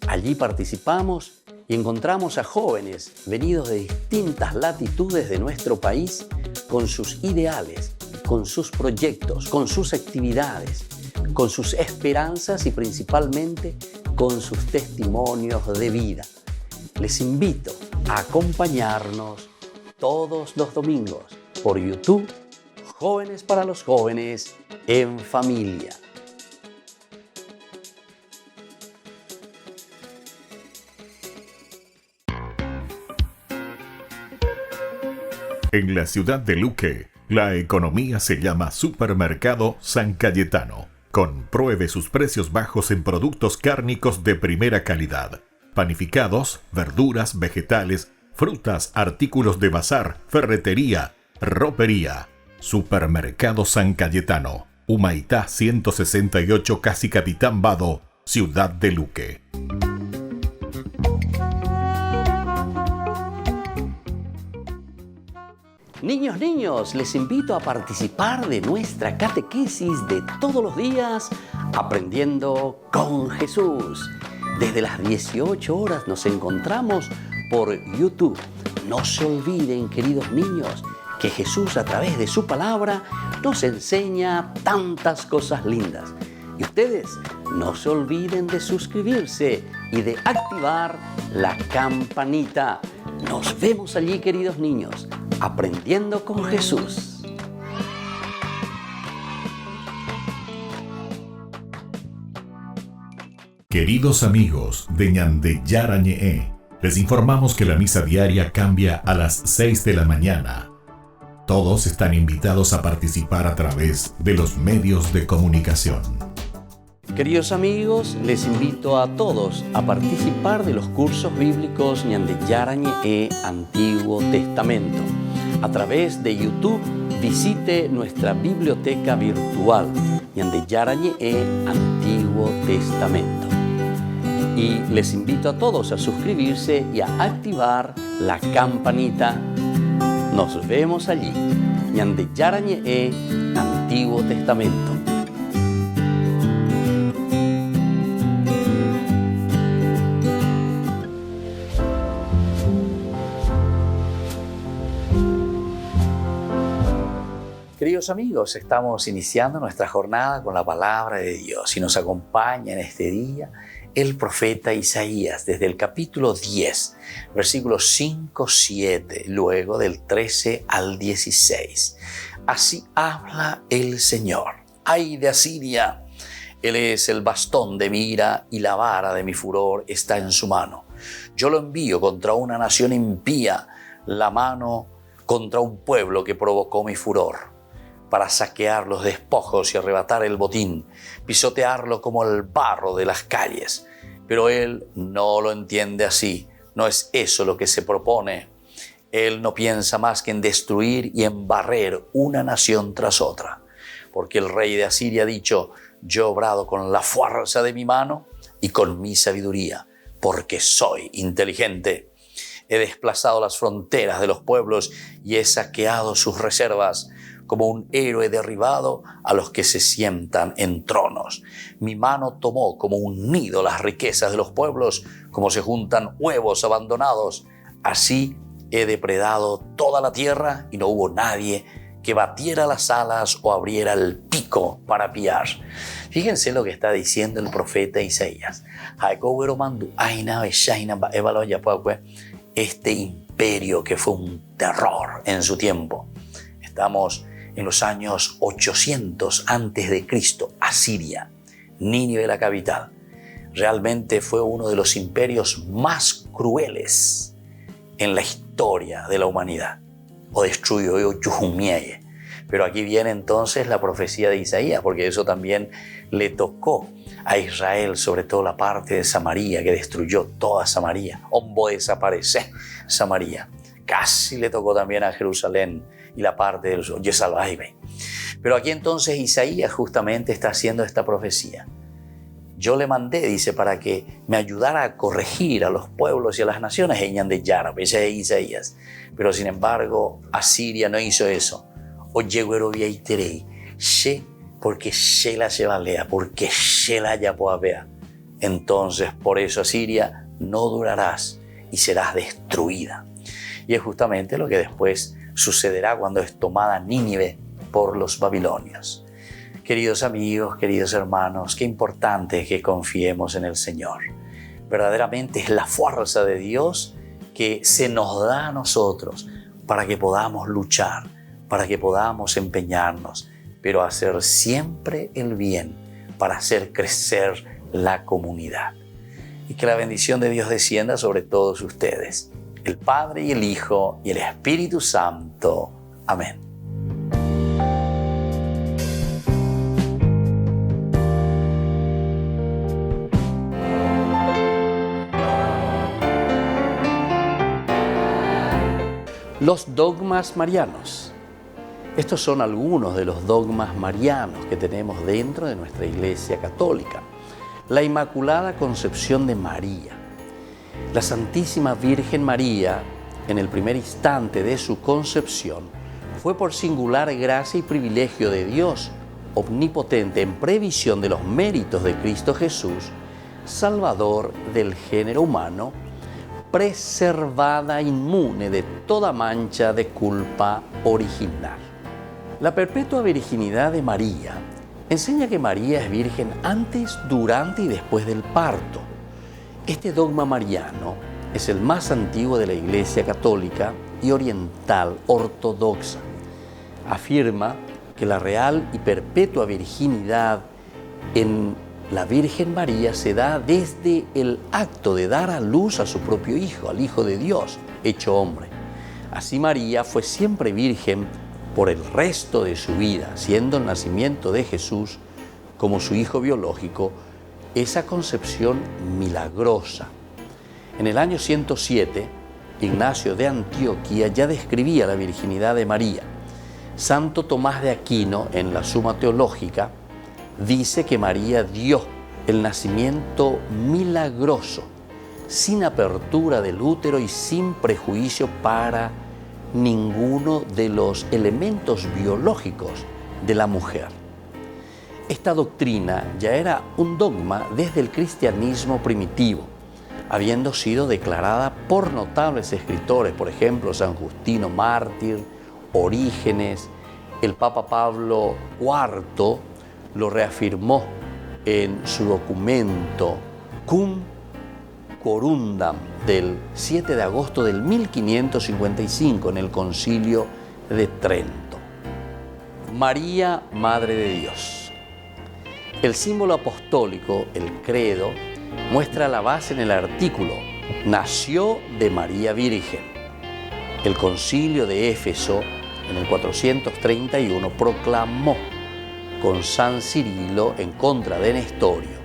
Allí participamos y encontramos a jóvenes venidos de distintas latitudes de nuestro país con sus ideales, con sus proyectos, con sus actividades, con sus esperanzas y principalmente con sus testimonios de vida. Les invito a acompañarnos todos los domingos por YouTube, Jóvenes para los Jóvenes en Familia. En la ciudad de Luque, la economía se llama Supermercado San Cayetano. Compruebe sus precios bajos en productos cárnicos de primera calidad. Panificados, verduras, vegetales, frutas, artículos de bazar, ferretería, ropería. Supermercado San Cayetano, Humaitá 168, Casi Capitán Vado, Ciudad de Luque. Niños, les invito a participar de nuestra catequesis de todos los días, Aprendiendo con Jesús. Desde las 18 horas nos encontramos por YouTube. No se olviden, queridos niños, que Jesús a través de su palabra nos enseña tantas cosas lindas. Y ustedes no se olviden de suscribirse y de activar la campanita. Nos vemos allí, queridos niños, Aprendiendo con Jesús. Queridos amigos de Ñande Yarañe, les informamos que la misa diaria cambia a las 6 de la mañana. Todos están invitados a participar a través de los medios de comunicación. Queridos amigos, les invito a todos a participar de los cursos bíblicos Ñande Yarañe Antiguo Testamento a través de YouTube visite nuestra biblioteca virtual Ñande Yarañe Antiguo Testamento. Y les invito a todos a suscribirse y a activar la campanita. Nos vemos allí. Ñande Yarañe Antiguo Testamento. Queridos amigos, estamos iniciando nuestra jornada con la palabra de Dios y nos acompaña en este día el profeta Isaías desde el capítulo 10, versículos 5-7, luego del 13 al 16. Así habla el Señor. ¡Ay de Asiria! Él es el bastón de mi ira y la vara de mi furor está en su mano. Yo lo envío contra una nación impía, la mano contra un pueblo que provocó mi furor, para saquear los despojos y arrebatar el botín, pisotearlo como el barro de las calles. Pero él no lo entiende así, no es eso lo que se propone. Él no piensa más que en destruir y en barrer una nación tras otra. Porque el rey de Asiria ha dicho, yo he obrado con la fuerza de mi mano y con mi sabiduría, porque soy inteligente. He desplazado las fronteras de los pueblos y he saqueado sus reservas, como un héroe derribado a los que se sientan en tronos. Mi mano tomó como un nido las riquezas de los pueblos, como se juntan huevos abandonados. Así he depredado toda la tierra y no hubo nadie que batiera las alas o abriera el pico para pillar. Fíjense lo que está diciendo el profeta Isaías. Este imperio que fue un terror en su tiempo. Estamos en los años 800 antes de Cristo, Asiria, Nínive la capital. Realmente fue uno de los imperios más crueles en la historia de la humanidad. O destruyó Yuhumieye. Pero aquí viene entonces la profecía de Isaías, porque eso también le tocó a Israel, sobre todo la parte de Samaria, que destruyó toda Samaria. Ombo desaparece Samaria. Casi le tocó también a Jerusalén y la parte del sur, Yesalbaibe. Pero aquí entonces Isaías justamente está haciendo esta profecía. Yo le mandé, dice, para que me ayudara a corregir a los pueblos y a las naciones en Ñande Yara, ese es Isaías. Pero sin embargo, Asiria no hizo eso. Oye, porque Shela se valea, porque Shela ya vea. Entonces, por eso Asiria no durarás y serás destruida. Y es justamente lo que después sucederá cuando es tomada Nínive por los babilonios. Queridos amigos, queridos hermanos, qué importante es que confiemos en el Señor. Verdaderamente es la fuerza de Dios que se nos da a nosotros para que podamos luchar, para que podamos empeñarnos, pero hacer siempre el bien para hacer crecer la comunidad. Y que la bendición de Dios descienda sobre todos ustedes, el Padre y el Hijo y el Espíritu Santo. Amén. Los dogmas marianos. Estos son algunos de los dogmas marianos que tenemos dentro de nuestra Iglesia Católica. La Inmaculada Concepción de María. La Santísima Virgen María, en el primer instante de su concepción, fue por singular gracia y privilegio de Dios omnipotente en previsión de los méritos de Cristo Jesús, Salvador del género humano, preservada inmune de toda mancha de culpa original. La perpetua virginidad de María enseña que María es virgen antes, durante y después del parto. Este dogma mariano es el más antiguo de la Iglesia Católica y oriental ortodoxa. Afirma que la real y perpetua virginidad en la Virgen María se da desde el acto de dar a luz a su propio Hijo, al Hijo de Dios, hecho hombre. Así María fue siempre virgen por el resto de su vida, siendo el nacimiento de Jesús como su hijo biológico, esa concepción milagrosa. En el año 107, Ignacio de Antioquía ya describía la virginidad de María. Santo Tomás de Aquino, en la Suma Teológica, dice que María dio el nacimiento milagroso, sin apertura del útero y sin prejuicio para ninguno de los elementos biológicos de la mujer. Esta doctrina ya era un dogma desde el cristianismo primitivo, habiendo sido declarada por notables escritores, por ejemplo, San Justino Mártir, Orígenes. El Papa Pablo IV lo reafirmó en su documento Cum Corundam del 7 de agosto del 1555 en el Concilio de Trento. María, Madre de Dios. El símbolo apostólico, el credo, muestra la base en el artículo nació de María Virgen. El Concilio de Éfeso, en el 431, proclamó con San Cirilo en contra de Nestorio: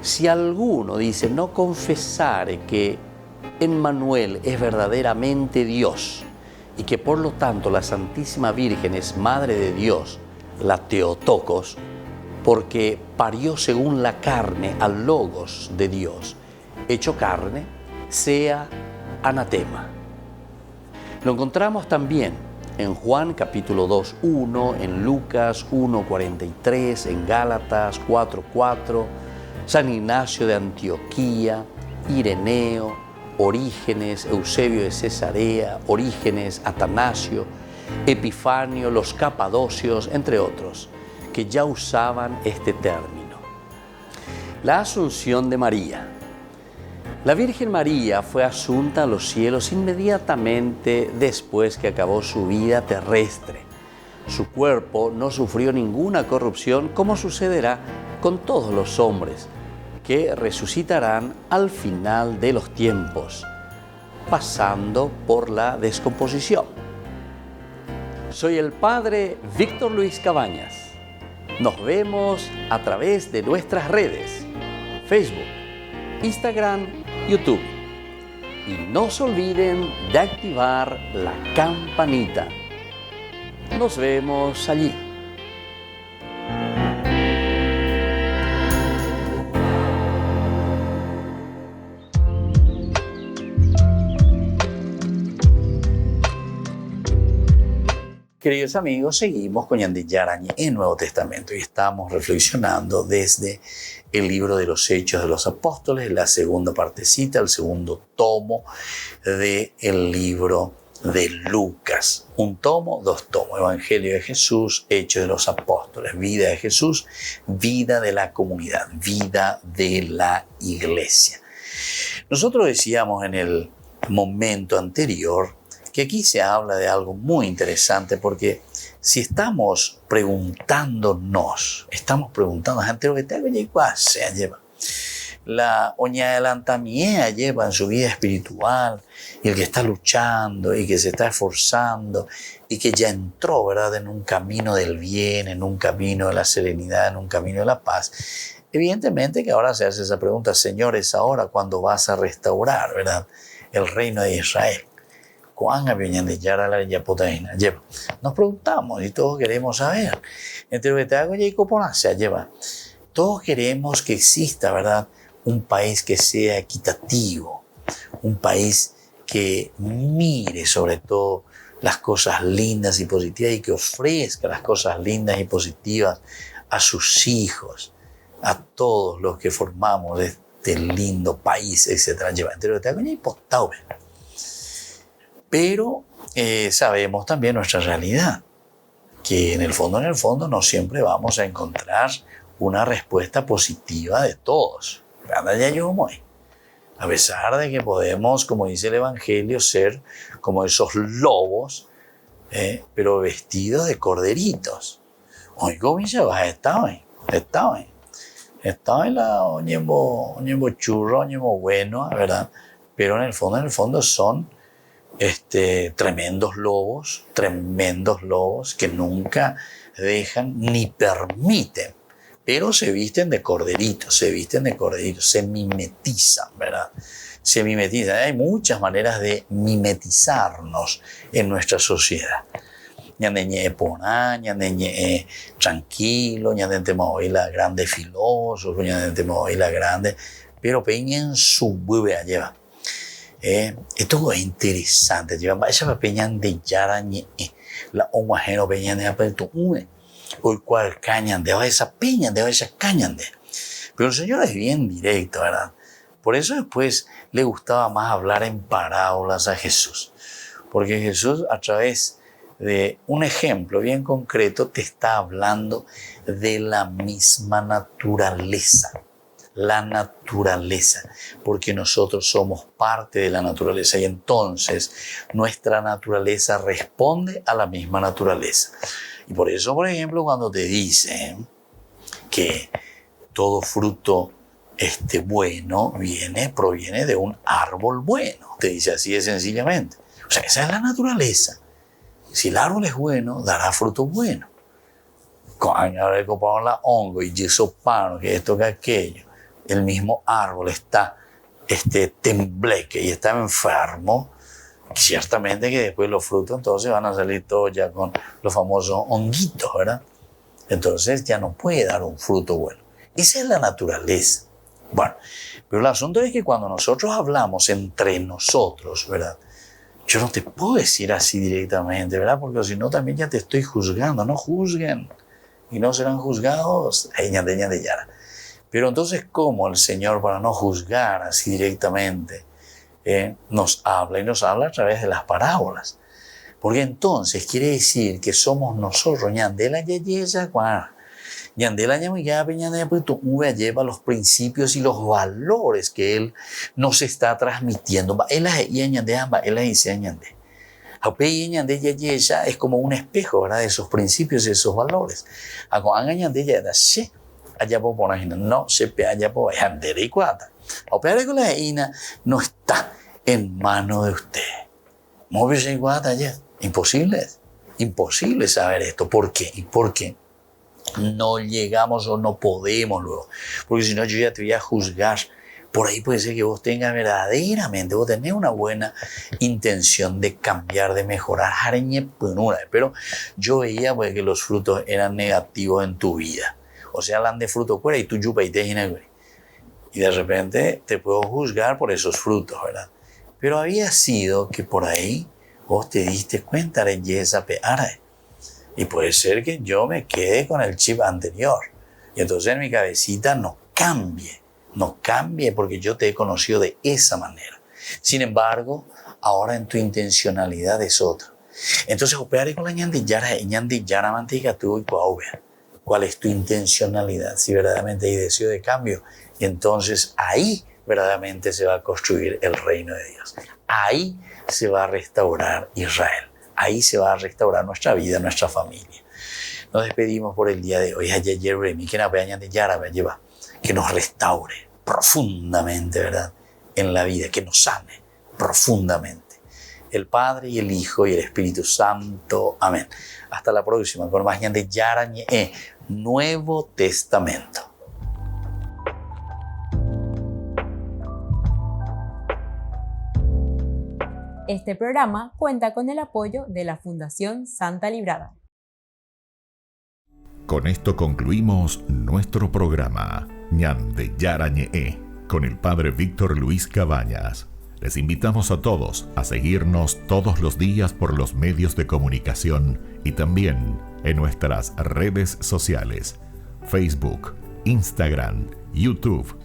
si alguno dice no confesare que Emmanuel es verdaderamente Dios y que por lo tanto la Santísima Virgen es Madre de Dios, la Theotokos, porque parió según la carne al Logos de Dios, hecho carne, sea anatema. Lo encontramos también en Juan capítulo 2:1, en Lucas 1:43, en Gálatas 4:4, San Ignacio de Antioquía, Ireneo, Orígenes, Eusebio de Cesarea, Orígenes, Atanasio, Epifanio, los Capadocios, entre otros, que ya usaban este término. La Asunción de María. La Virgen María fue asunta a los cielos inmediatamente después que acabó su vida terrestre. Su cuerpo no sufrió ninguna corrupción, como sucederá con todos los hombres, que resucitarán al final de los tiempos, pasando por la descomposición. Soy el Padre Víctor Luis Cabañas. Nos vemos a través de nuestras redes, Facebook, Instagram, YouTube. Y no se olviden de activar la campanita. Nos vemos allí. Queridos amigos, seguimos con Ñande Yarañe en Nuevo Testamento y estamos reflexionando desde el libro de los Hechos de los Apóstoles, la segunda partecita, el segundo tomo del libro de Lucas. Un tomo, dos tomos: Evangelio de Jesús, Hechos de los Apóstoles, vida de Jesús, vida de la comunidad, vida de la iglesia. Nosotros decíamos en el momento anterior que aquí se habla de algo muy interesante, porque si estamos preguntándonos, gente lo que te hago lleva la oña adelantamia lleva en su vida espiritual, y el que está luchando y que se está esforzando y que ya entró, ¿verdad?, en un camino del bien, en un camino de la serenidad, en un camino de la paz. Evidentemente que ahora se hace esa pregunta: Señor, ¿es ahora cuando vas a restaurar, ¿verdad?, el reino de Israel? Nos preguntamos y todos queremos saber. Todos queremos que exista, ¿verdad?, un país que sea equitativo, un país que mire sobre todo las cosas lindas y positivas y que ofrezca las cosas lindas y positivas a sus hijos, a todos los que formamos este lindo país, etc. Pero sabemos también nuestra realidad, que en el fondo no siempre vamos a encontrar una respuesta positiva de todos. A pesar de que podemos, como dice el Evangelio, ser como esos lobos, pero vestidos de corderitos. Hoy comienza a estar en la oñembo churro, oñembo bueno, ¿verdad? Pero en el fondo son tremendos lobos que nunca dejan ni permiten, pero se visten de corderitos, se mimetizan, ¿verdad? Se mimetizan. Hay muchas maneras de mimetizarnos en nuestra sociedad. ñandeñe poná, ñandeñe tranquilo, ñandente la grande filósofo, ñandente la grande, pero peñen su bube lleva. Esto es interesante, lleva esa peñan de yarañe, la homogeno peñan de aperto une, o el cual cañan de esa peña, de esa cañan de. Pero el Señor es bien directo, ¿verdad? Por eso después le gustaba más hablar en parábolas a Jesús. Porque Jesús, a través de un ejemplo bien concreto, te está hablando de la misma naturaleza. La naturaleza. Porque nosotros somos parte de la naturaleza. Y entonces nuestra naturaleza responde a la misma naturaleza. Y por eso, por ejemplo, cuando te dicen que todo fruto bueno proviene de un árbol bueno. Te dice así de sencillamente. O sea, esa es la naturaleza. Si el árbol es bueno, dará fruto bueno. Cuando ahora compraron la hongo y yesopano, que esto, que aquello, el mismo árbol está tembleque y está enfermo, ciertamente que después los frutos entonces van a salir todos ya con los famosos honguitos, ¿verdad? Entonces ya no puede dar un fruto bueno. Esa es la naturaleza. Bueno, pero el asunto es que cuando nosotros hablamos entre nosotros, ¿verdad? Yo no te puedo decir así directamente, ¿verdad? Porque si no también ya te estoy juzgando. No juzguen y no serán juzgados. Pero entonces, ¿cómo el Señor, para no juzgar así directamente, nos habla? Y nos habla a través de las parábolas. Porque entonces quiere decir que somos nosotros, Yandela lleva los principios y los valores que Él nos está transmitiendo. Es como un espejo, ¿verdad? De esos principios y esos valores. No está en mano de usted. Imposible saber esto. ¿Por qué? ¿Y por qué? No llegamos o no podemos luego. Porque si no, yo ya te voy a juzgar. Por ahí puede ser que vos tengas verdaderamente, vos tenés una buena intención de cambiar, de mejorar. Pero yo veía pues, que los frutos eran negativos en tu vida. O sea, hablan de fruto fuera y tú yupa y te y de repente te puedo juzgar por esos frutos, ¿verdad? Pero había sido que por ahí vos te diste cuenta de esa peara. Y puede ser que yo me quede con el chip anterior. Y entonces en mi cabecita no cambie porque yo te he conocido de esa manera. Sin embargo, ahora en tu intencionalidad es otra. Entonces, operar con la ñandillara mantica tú y ver cuál es tu intencionalidad, si verdaderamente hay deseo de cambio. Y entonces ahí verdaderamente se va a construir el reino de Dios. Ahí se va a restaurar Israel. Ahí se va a restaurar nuestra vida, nuestra familia. Nos despedimos por el día de hoy. Que nos restaure profundamente, ¿verdad? En la vida, que nos sane profundamente. El Padre y el Hijo y el Espíritu Santo. Amén. Hasta la próxima con más de Yarañe, Nuevo Testamento. Este programa cuenta con el apoyo de la Fundación Santa Librada. Con esto concluimos nuestro programa Ñande Yarañe con el Padre Víctor Luis Cabañas. Les invitamos a todos a seguirnos todos los días por los medios de comunicación y también en nuestras redes sociales, Facebook, Instagram, YouTube.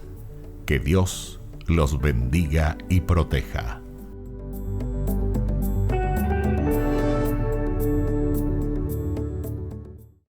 Que Dios los bendiga y proteja.